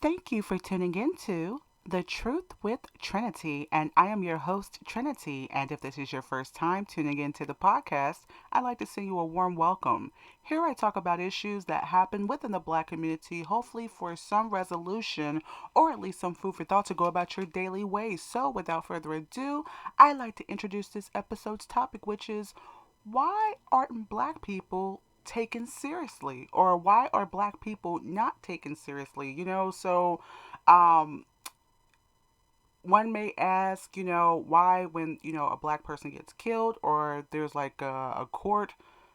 Thank you for tuning into The Truth with Trinity, and I am your host, Trinity. And if this is your first time tuning into the podcast, I'd like to send you a warm welcome. Here I talk about issues that happen within the Black community, hopefully for some resolution or at least some food for thought to go about your daily ways. So, without further ado, I'd like to introduce this episode's topic, which is why aren't Black people taken seriously, or why are Black people not taken seriously? Um one may ask, why when, a Black person gets killed, or there's like a court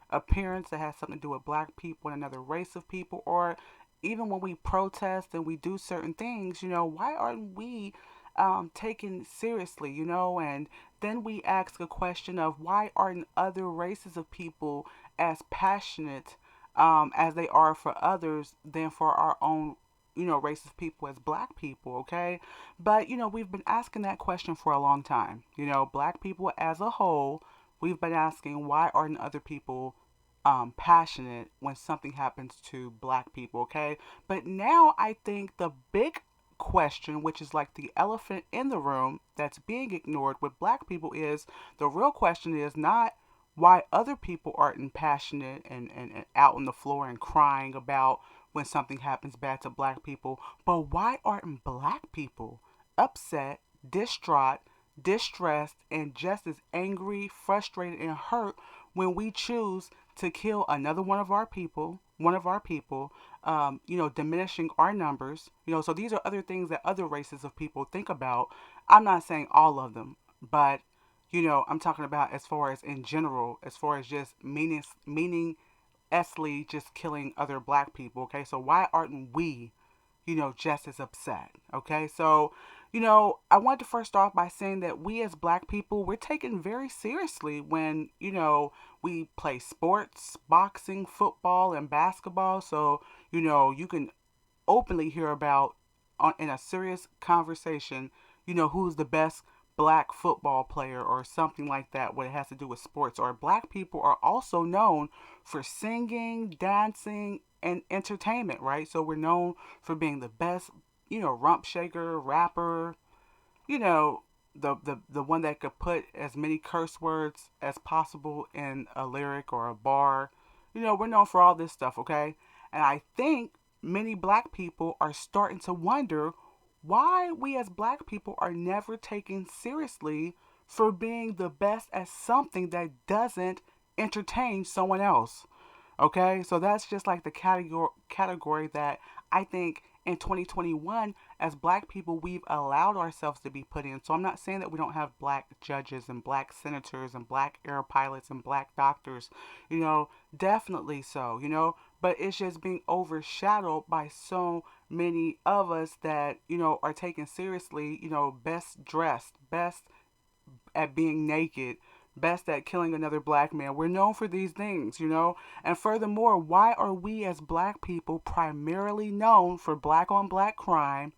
appearance that has something to do with Black people and another race of people, or even when we protest and we do certain things, why aren't we taken seriously, and then we ask a question of why aren't other races of people as passionate as they are for others than for our own, race of people as Black people, okay? But, we've been asking that question for a long time. Black people as a whole, we've been asking why aren't other people passionate when something happens to Black people, okay? But now I think the big question, which is like the elephant in the room that's being ignored with Black people, is the real question is not why other people aren't passionate and out on the floor and crying about when something happens bad to Black people, but why aren't Black people upset, distraught, distressed, and just as angry, frustrated, and hurt when we choose to kill another one of our people, diminishing our numbers. So these are other things that other races of people think about. I'm not saying all of them, but I'm talking about as far as in general, as far as just meaninglessly just killing other Black people. Okay, so why aren't we, just as upset? Okay, so I want to first off by saying that we as Black people, we're taken very seriously when, we play sports, boxing, football, and basketball. So, you can openly hear about in a serious conversation, who's the best Black football player or something like that when it has to do with sports. Or Black people are also known for singing, dancing, and entertainment, right? So we're known for being the best, rump shaker, rapper, you know, the one that could put as many curse words as possible in a lyric or a bar. We're known for all this stuff, okay? And I think many Black people are starting to wonder why we as Black people are never taken seriously for being the best at something that doesn't entertain someone else. Okay, so that's just like the category that I think in 2021, as Black people, we've allowed ourselves to be put in. So I'm not saying that we don't have Black judges and Black senators and Black air pilots and Black doctors, definitely so, but it's just being overshadowed by so many of us that, are taken seriously, best dressed, best at being naked, best at killing another Black man. We're known for these things, And furthermore, why are we as Black people primarily known for Black on Black crime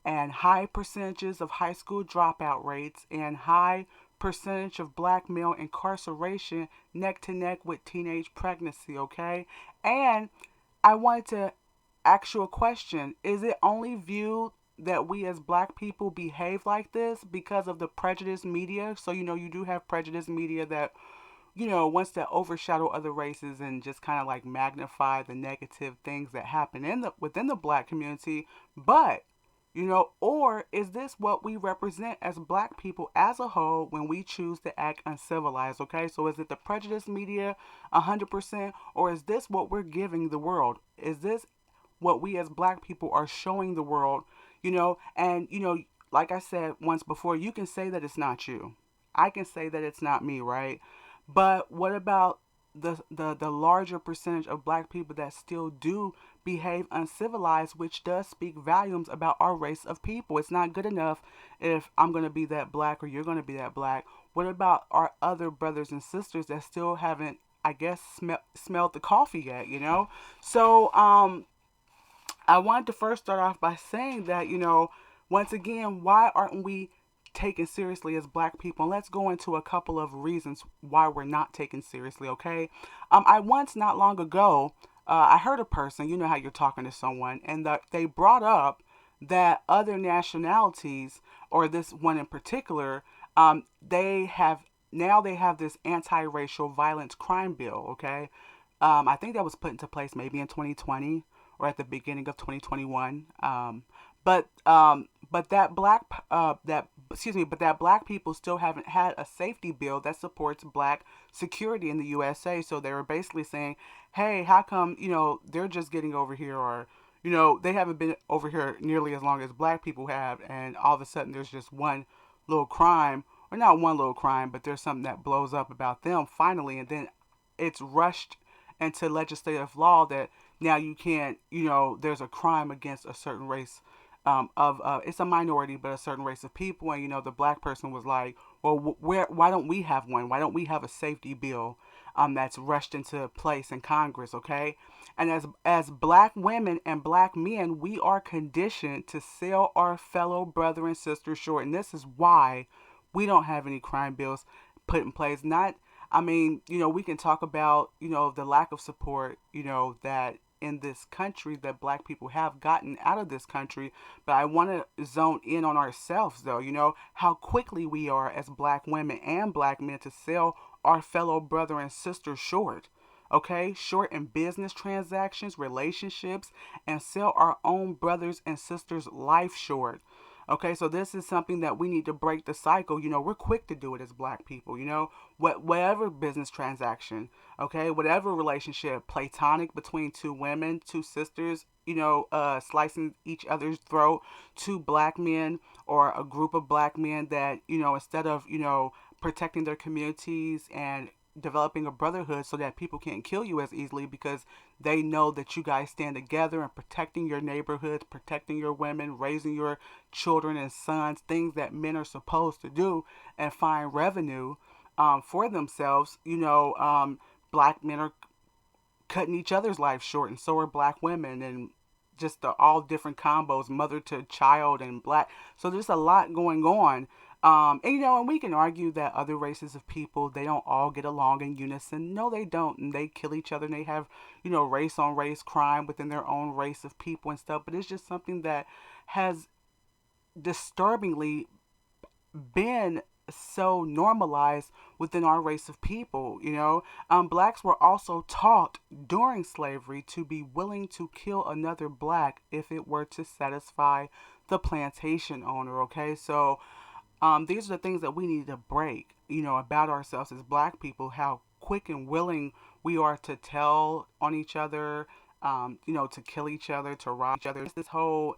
and high percentages of high school dropout rates and high percentage of Black male incarceration neck to neck with teenage pregnancy, okay? And I wanted to ask you a question. Is it only viewed that we as Black people behave like this because of the prejudiced media? So, you do have prejudiced media that, wants to overshadow other races and just kind of like magnify the negative things that happen within the Black community. But or is this what we represent as Black people as a whole when we choose to act uncivilized? Okay, so is it the prejudiced media 100%, or is this what we're giving the world? Is this what we as Black people are showing the world? And like I said once before, you can say that it's not you. I can say that it's not me, right? But what about the larger percentage of Black people that still do behave uncivilized, which does speak volumes about our race of people? It's not good enough if I'm going to be that Black or you're going to be that Black. What about our other brothers and sisters that still haven't, I guess, smelled the coffee yet, So, I wanted to first start off by saying that, once again, why aren't we taken seriously as Black people? And let's go into a couple of reasons why we're not taken seriously, okay? I once, not long ago, I heard a person, you know how you're talking to someone, and they brought up that other nationalities, or this one in particular, they have now they have this anti-racial violence crime bill. Okay, I think that was put into place maybe in 2020 or at the beginning of 2021. But that black that excuse me, but that black people still haven't had a safety bill that supports black security in the USA. So they were basically saying, hey, how come they're just getting over here, or they haven't been over here nearly as long as black people have, and all of a sudden there's just one little crime, or not one little crime, but there's something that blows up about them finally, and then it's rushed into legislative law that now you can't, there's a crime against a certain race of it's a minority, but a certain race of people, and the black person was like, well, where? Why don't we have one? Why don't we have a safety bill that's rushed into place in Congress? Okay, and as black women and black men, we are conditioned to sell our fellow brother and sister short, and this is why we don't have any crime bills put in place. Not, I mean, we can talk about, the lack of support, that in this country that black people have gotten out of this country. But I want to zone in on ourselves, though, how quickly we are as black women and black men to sell our fellow brother and sister short. Okay, short in business transactions, relationships, and sell our own brothers and sisters' life short. Okay, so this is something that we need to break the cycle. We're quick to do it as black people. Whatever business transaction, okay, whatever relationship, platonic between two women, two sisters, slicing each other's throat, two black men or a group of black men that, instead of, protecting their communities and developing a brotherhood so that people can't kill you as easily because they know that you guys stand together and protecting your neighborhoods, protecting your women, raising your children and sons, things that men are supposed to do and find revenue for themselves. Black men are cutting each other's lives short, and so are black women, and just the all different combos, mother to child and black. So there's a lot going on. And and we can argue that other races of people, they don't all get along in unison. No, they don't, and they kill each other, and they have, race on race crime within their own race of people and stuff. But it's just something that has disturbingly been so normalized within our race of people. Blacks were also taught during slavery to be willing to kill another black if it were to satisfy the plantation owner. Okay, so these are the things that we need to break, about ourselves as black people, how quick and willing we are to tell on each other, to kill each other, to rob each other. It's this whole,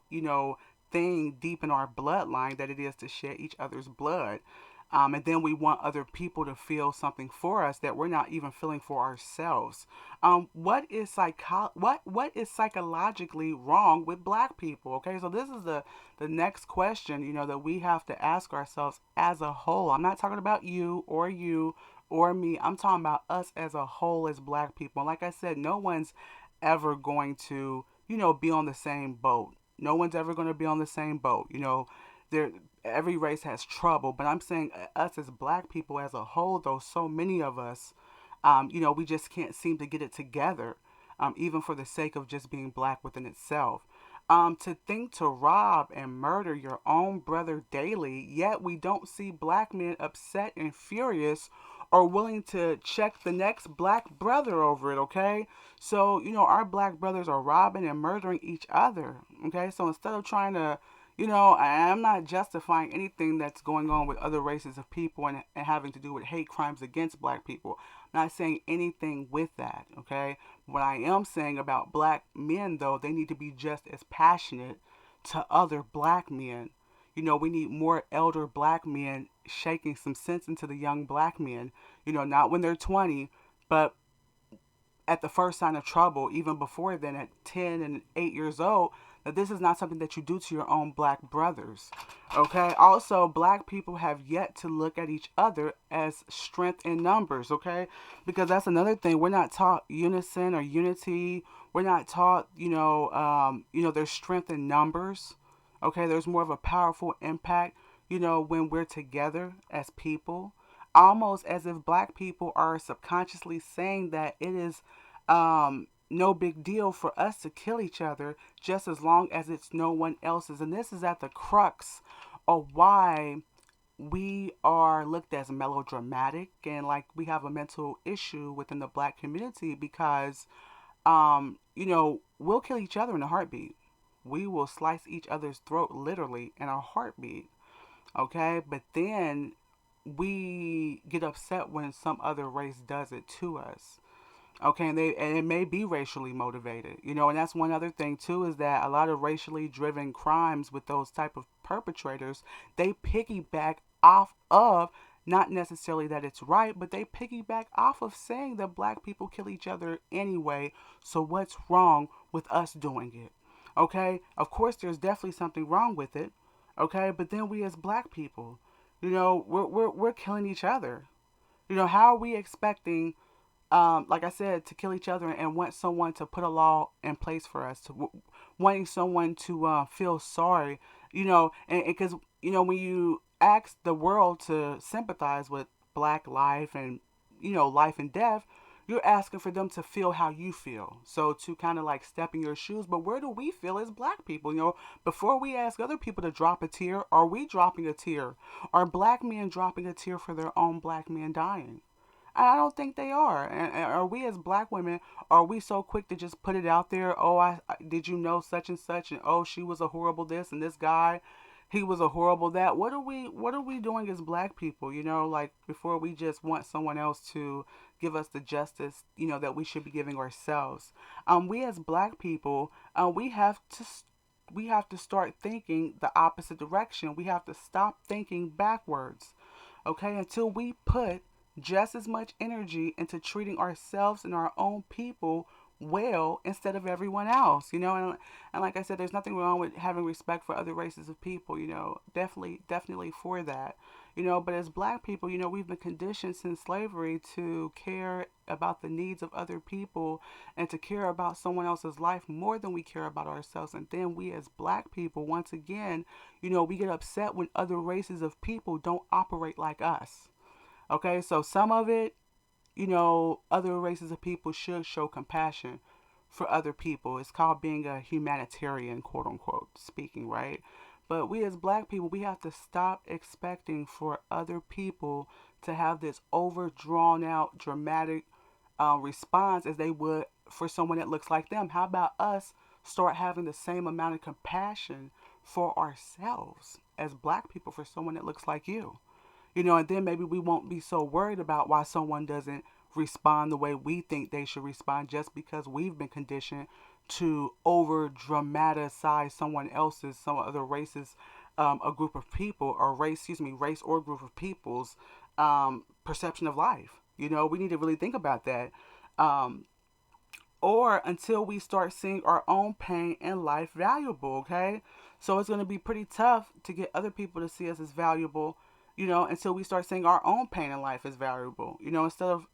thing deep in our bloodline that it is to shed each other's blood. And then we want other people to feel something for us that we're not even feeling for ourselves. What is psychologically wrong with black people? Okay, so this is the next question, that we have to ask ourselves as a whole. I'm not talking about you or me. I'm talking about us as a whole as black people. And like I said, no one's ever going to, be on the same boat. No one's ever going to be on the same boat. There every race has trouble, but I'm saying us as black people as a whole, though, so many of us, we just can't seem to get it together, even for the sake of just being black within itself. To think to rob and murder your own brother daily, yet we don't see black men upset and furious or willing to check the next black brother over it, okay? So, our black brothers are robbing and murdering each other, okay? So instead of trying to, I'm not justifying anything that's going on with other races of people and having to do with hate crimes against black people. I'm not saying anything with that, okay? What I am saying about black men, though, they need to be just as passionate to other black men. We need more elder black men shaking some sense into the young black men, not when they're 20, but at the first sign of trouble, even before then, at 10 and 8 years old, that this is not something that you do to your own black brothers. Okay? Also, black people have yet to look at each other as strength in numbers, okay? Because that's another thing. We're not taught unison or unity. We're not taught, there's strength in numbers. Okay? There's more of a powerful impact, when we're together as people. Almost as if black people are subconsciously saying that it is no big deal for us to kill each other just as long as it's no one else's. And this is at the crux of why we are looked as melodramatic and like we have a mental issue within the black community because we'll kill each other in a heartbeat. We will slice each other's throat literally in a heartbeat. Okay? But then we get upset when some other race does it to us. Okay, and it may be racially motivated, and that's one other thing too is that a lot of racially driven crimes with those type of perpetrators, they piggyback off of not necessarily that it's right, but they piggyback off of saying that black people kill each other anyway. So what's wrong with us doing it? Okay, of course there's definitely something wrong with it. Okay, but then we as black people, we're killing each other. How are we expecting like I said, to kill each other and want someone to put a law in place for us, wanting someone to feel sorry, and because, when you ask the world to sympathize with black life and, life and death, you're asking for them to feel how you feel. So to kind of like step in your shoes, but where do we feel as black people? Before we ask other people to drop a tear, are we dropping a tear? Are black men dropping a tear for their own black men dying? I don't think they are. And are we as black women, are we so quick to just put it out there? Oh, did you know such and such, and oh, she was a horrible this, and this guy, he was a horrible that. What are we doing as black people? Like before we just want someone else to give us the justice, that we should be giving ourselves. We as black people, we have to start thinking the opposite direction. We have to stop thinking backwards. Okay, until we put just as much energy into treating ourselves and our own people well instead of everyone else, and like I said, there's nothing wrong with having respect for other races of people, definitely for that, but as black people, we've been conditioned since slavery to care about the needs of other people and to care about someone else's life more than we care about ourselves. And then we as black people, once again, we get upset when other races of people don't operate like us. Okay, so some of it, other races of people should show compassion for other people. It's called being a humanitarian, quote unquote, speaking, right? But we as black people, we have to stop expecting for other people to have this over drawn out, dramatic response as they would for someone that looks like them. How about us start having the same amount of compassion for ourselves as black people for someone that looks like you? And then maybe we won't be so worried about why someone doesn't respond the way we think they should respond just because we've been conditioned to over dramatize someone else's, some other races, a group of people or race or group of people's perception of life. We need to really think about that. Um, or until we start seeing our own pain and life valuable, okay? So it's going to be pretty tough to get other people to see us as valuable, until we start seeing our own pain in life as valuable. Instead of,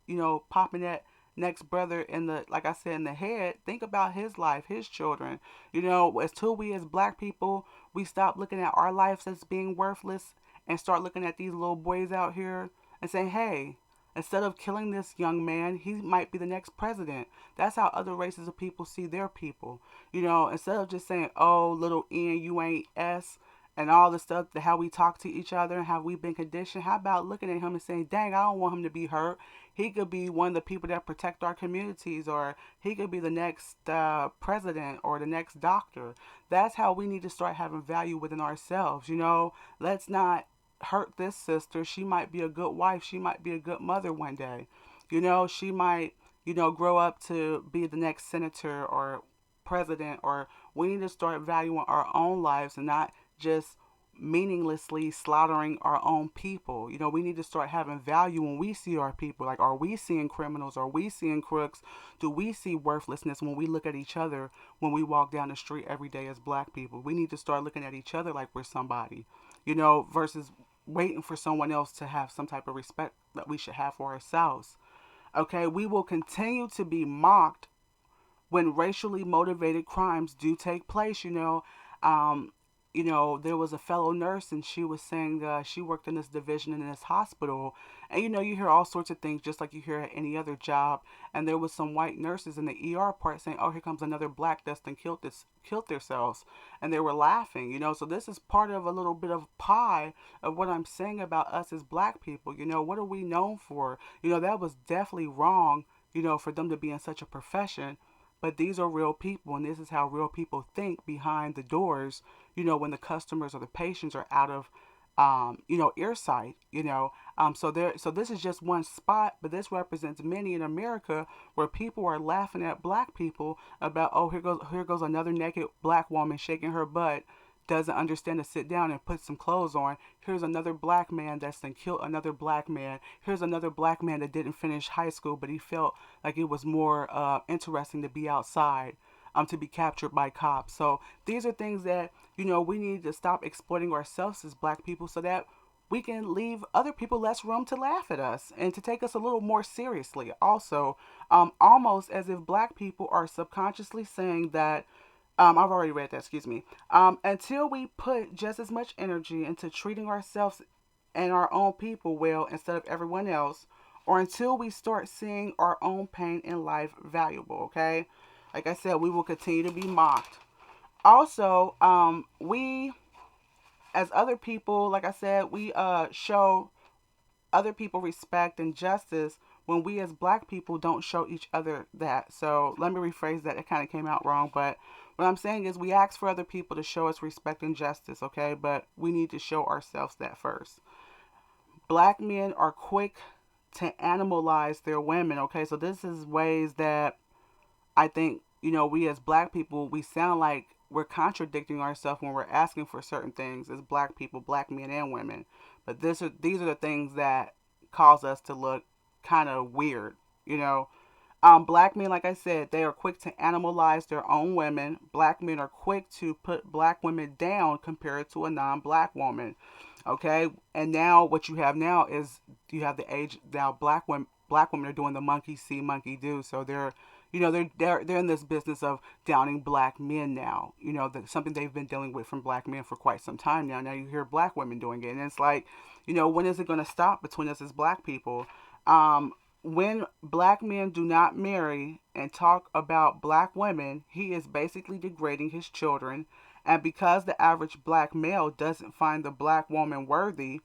popping that next brother in the, like I said, in the head, think about his life, his children. Until we as black people, we stop looking at our lives as being worthless and start looking at these little boys out here and saying, hey, instead of killing this young man, he might be the next president. That's how other races of people see their people. Instead of just saying, oh, little N, you ain't S, and all the stuff, how we talk to each other and how we've been conditioned. How about looking at him and saying, dang, I don't want him to be hurt. He could be one of the people that protect our communities, or he could be the next president or the next doctor. That's how we need to start having value within ourselves. Let's not hurt this sister. She might be a good wife. She might be a good mother one day. She might, grow up to be the next senator or president, or we need to start valuing our own lives and not just meaninglessly slaughtering our own people. We need to start having value when we see our people. Like, are we seeing criminals? Are we seeing crooks? Do we see worthlessness when we look at each other when we walk down the street every day as black people? We need to start looking at each other like we're somebody, versus waiting for someone else to have some type of respect that we should have for ourselves. Okay, we will continue to be mocked when racially motivated crimes do take place. Um, there was a fellow nurse, and she was saying she worked in this division in this hospital. And you hear all sorts of things just like you hear at any other job. And there was some white nurses in the ER part saying, "Oh, here comes another black that's been killed themselves," and they were laughing. So this is part of a little bit of pie of what I'm saying about us as black people. What are we known for? That was definitely wrong. For them to be in such a profession. But these are real people, and this is how real people think behind the doors, when the customers or the patients are out of, earsight, so this is just one spot, but this represents many in America where people are laughing at black people about, oh, here goes another naked black woman shaking her butt, doesn't understand to sit down and put some clothes on. Here's another black man that's then killed another black man. Here's another black man that didn't finish high school, but he felt like it was more interesting to be outside, to be captured by cops. So these are things that, we need to stop exploiting ourselves as black people so that we can leave other people less room to laugh at us and to take us a little more seriously. Also, almost as if black people are subconsciously saying that I've already read that, excuse me. Until we put just as much energy into treating ourselves and our own people well instead of everyone else, or until we start seeing our own pain in life valuable, okay? Like I said, we will continue to be mocked. Also, we, as other people, like I said, we show other people respect and justice when we as black people don't show each other that. So let me rephrase that. It kind of came out wrong, but what I'm saying is we ask for other people to show us respect and justice, okay? But we need to show ourselves that first. Black men are quick to animalize their women, okay? So this is ways that I think, we as black people, we sound like we're contradicting ourselves when we're asking for certain things as black people, black men and women. But these are the things that cause us to look kind of weird, you know. Black men, like I said, they are quick to animalize their own women. Black men are quick to put black women down compared to a non-black woman. Okay, and now what you have now is you have the age now black women are doing the monkey see monkey do. So they're in this business of downing black men now. Something they've been dealing with from black men for quite some time now. Now you hear black women doing it, and it's like, when is it going to stop between us as black people? When black men do not marry and talk about black women, he is basically degrading his children. And because the average black male doesn't find the black woman worthy,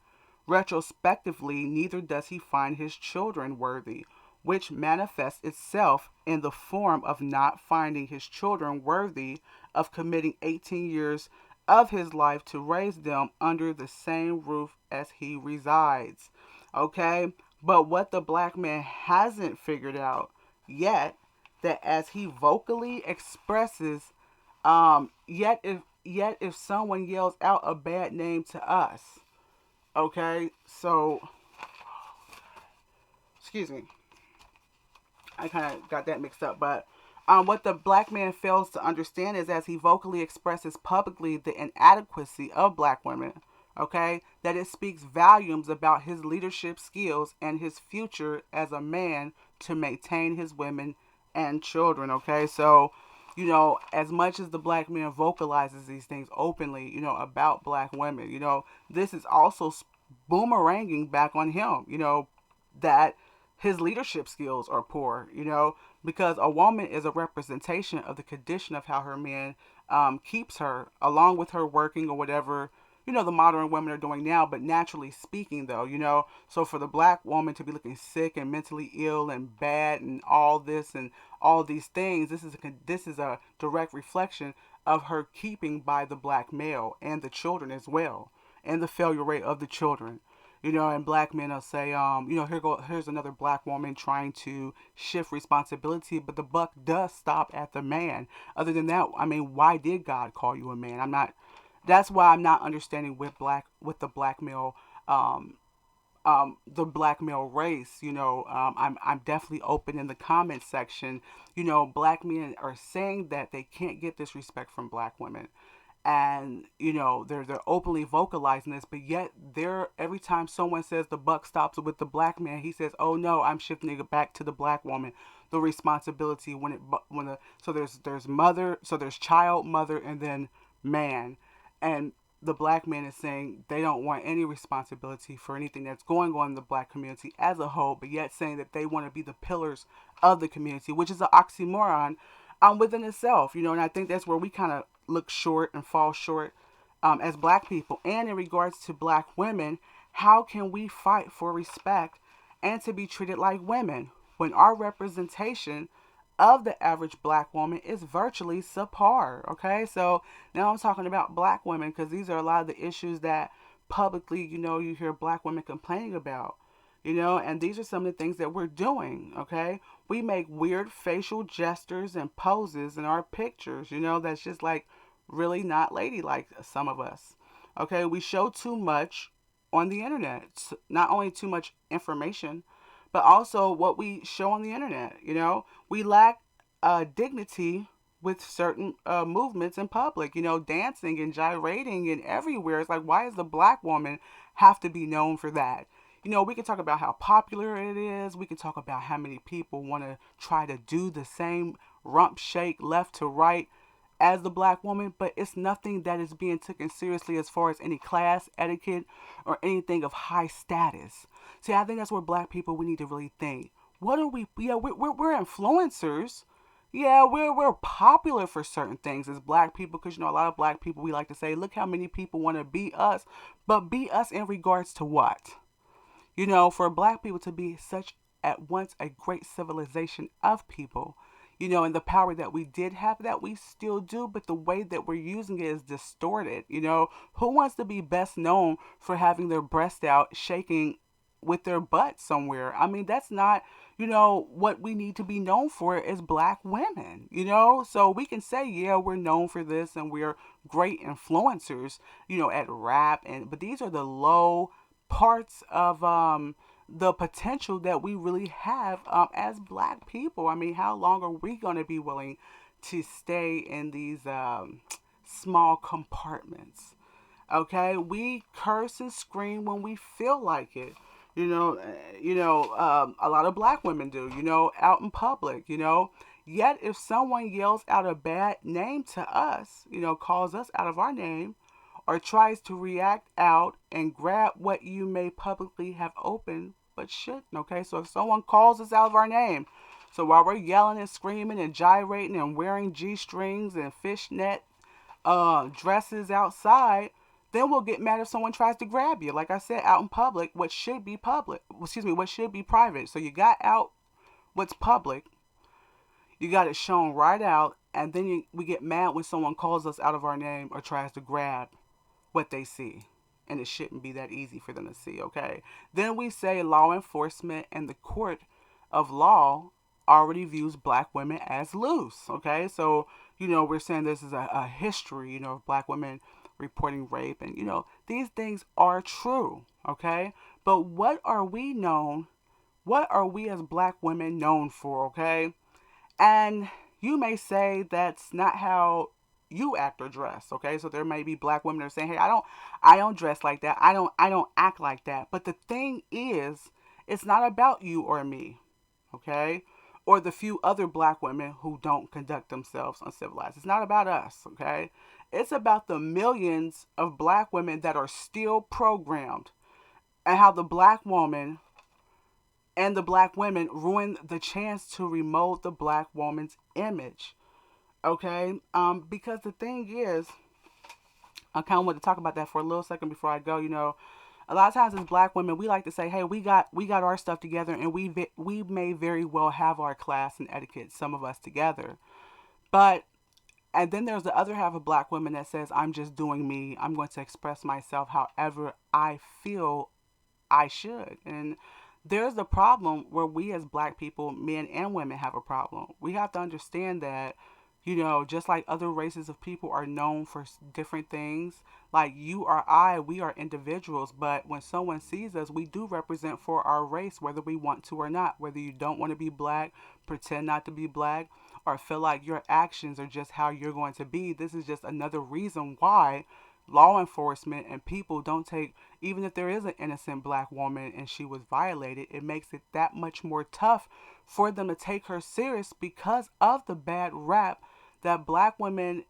retrospectively, neither does he find his children worthy, which manifests itself in the form of not finding his children worthy of committing 18 years of his life to raise them under the same roof as he resides. Okay? But what the black man hasn't figured out yet, that as he vocally expresses, yet if someone yells out a bad name to us, okay, so excuse me, I kind of got that mixed up, but what the black man fails to understand is as he vocally expresses publicly the inadequacy of black women, okay, that it speaks volumes about his leadership skills and his future as a man to maintain his women and children, okay? So, as much as the black man vocalizes these things openly, about black women, this is also boomeranging back on him, that his leadership skills are poor, because a woman is a representation of the condition of how her man keeps her, along with her working or whatever, the modern women are doing now, but naturally speaking, though, so for the black woman to be looking sick and mentally ill and bad and all this and all these things, this is a direct reflection of her keeping by the black male and the children as well, and the failure rate of the children. And black men will say, here's another black woman trying to shift responsibility, but the buck does stop at the man. Other than that, I mean, why did God call you a man? That's why I'm not understanding with the black male race. I'm definitely open in the comment section. Black men are saying that they can't get this respect from black women, and they're openly vocalizing this, but yet they're every time someone says the buck stops with the black man, he says, oh no, I'm shifting it back to the black woman, the responsibility when it when the so there's child, mother, and then man. And the black man is saying they don't want any responsibility for anything that's going on in the black community as a whole, but yet saying that they want to be the pillars of the community, which is an oxymoron within itself, And I think that's where we kind of look short and fall short as black people. And in regards to black women, how can we fight for respect and to be treated like women when our representation of the average black woman is virtually subpar? Okay, so now I'm talking about black women because these are a lot of the issues that publicly, you hear black women complaining about. And these are some of the things that we're doing. Okay, we make weird facial gestures and poses in our pictures, that's just like really not ladylike, some of us. Okay, we show too much on the internet. Not only too much information, but also what we show on the internet. We lack dignity with certain movements in public. Dancing and gyrating and everywhere. It's like, why does the black woman have to be known for that? We can talk about how popular it is. We can talk about how many people want to try to do the same rump shake left to right as the black woman, but it's nothing that is being taken seriously as far as any class etiquette or anything of high status. See, I think that's where black people, we need to really think. What are we? Yeah, we're influencers. Yeah, we're popular for certain things as black people because a lot of black people, we like to say, look how many people want to be us, but be us in regards to what? For black people to be such at once a great civilization of people, and the power that we did have, that we still do, but the way that we're using it is distorted. Who wants to be best known for having their breast out, shaking with their butt somewhere? I mean, that's not, what we need to be known for as black women, So we can say, yeah, we're known for this and we're great influencers, at rap, but these are the low parts of the potential that we really have as black people. I mean, how long are we going to be willing to stay in these small compartments? Okay, we curse and scream when we feel like it. A lot of black women do. Out in public. Yet if someone yells out a bad name to us, calls us out of our name, or tries to react out and grab what you may publicly have opened but shouldn't. Okay, so if someone calls us out of our name, so while we're yelling and screaming and gyrating and wearing G-strings and fishnet dresses outside, then we'll get mad if someone tries to grab you. Like I said, out in public, what should be what should be private. So you got out what's public, you got it shown right out, and then we get mad when someone calls us out of our name or tries to grab what they see. And it shouldn't be that easy for them to see, okay? Then we say law enforcement and the court of law already views black women as loose, okay? So, we're saying this is a history, of black women reporting rape. And, these things are true, okay? But what are we known? What are we as black women known for, okay? And you may say that's not how you act or dress, okay? So there may be black women that are saying, hey, I don't dress like that. I don't act like that. But the thing is, it's not about you or me, okay? Or the few other black women who don't conduct themselves uncivilized. It's not about us, okay? It's about the millions of black women that are still programmed, and how the black woman and the black women ruin the chance to remold the black woman's image. Okay, because the thing is, I kind of want to talk about that for a little second before I go. A lot of times as black women, we like to say, "Hey, we got our stuff together, and we may very well have our class and etiquette, some of us together." But and then there's the other half of black women that says, "I'm just doing me. I'm going to express myself however I feel I should." And there's the problem where we as black people, men and women, have a problem. We have to understand that, just like other races of people are known for different things, like you or I, we are individuals, but when someone sees us, we do represent for our race, whether we want to or not. Whether you don't want to be black, pretend not to be black, or feel like your actions are just how you're going to be, this is just another reason why law enforcement and people don't take, even if there is an innocent black woman and she was violated, it makes it that much more tough for them to take her serious because of the bad rap that black women,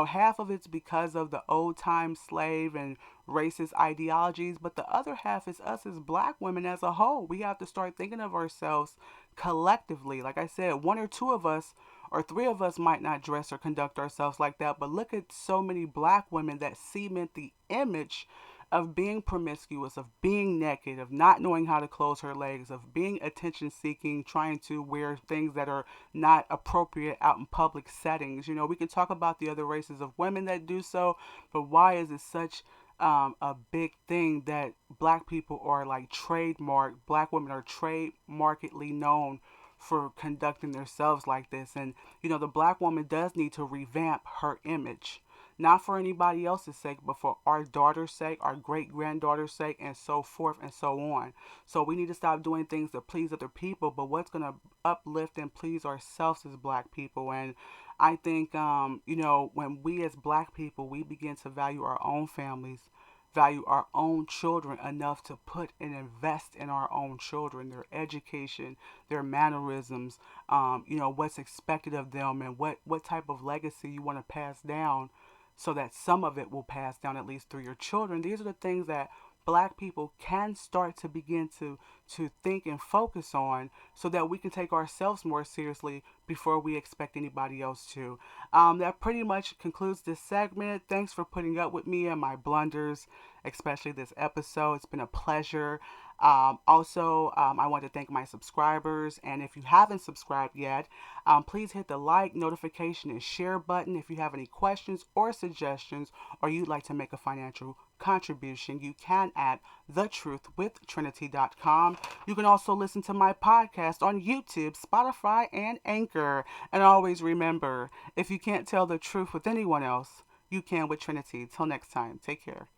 half of it's because of the old time slave and racist ideologies, but the other half is us as black women as a whole. We have to start thinking of ourselves collectively. Like I said, one or two of us or three of us might not dress or conduct ourselves like that, but look at so many black women that cement the image of being promiscuous, of being naked, of not knowing how to close her legs, of being attention seeking, trying to wear things that are not appropriate out in public settings. We can talk about the other races of women that do so, but why is it such a big thing that black people are like trademark, black women are trademarkedly known for conducting themselves like this? And the black woman does need to revamp her image, not for anybody else's sake, but for our daughter's sake, our great granddaughter's sake, and so forth and so on. So we need to stop doing things to please other people, but what's going to uplift and please ourselves as black people. And I think, when we as black people, we begin to value our own families, value our own children enough to put and invest in our own children, their education, their mannerisms, what's expected of them, and what type of legacy you want to pass down, so that some of it will pass down at least through your children. These are the things that black people can start to begin to think and focus on, so that we can take ourselves more seriously before we expect anybody else to. That pretty much concludes this segment. Thanks for putting up with me and my blunders, especially this episode. It's been a pleasure. I want to thank my subscribers, and if you haven't subscribed yet, please hit the like, notification, and share button. If you have any questions or suggestions, or you'd like to make a financial contribution, you can at thetruthwithtrinity.com. You can also listen to my podcast on YouTube, Spotify, and Anchor. And always remember, if you can't tell the truth with anyone else, you can with Trinity. Till next time, take care.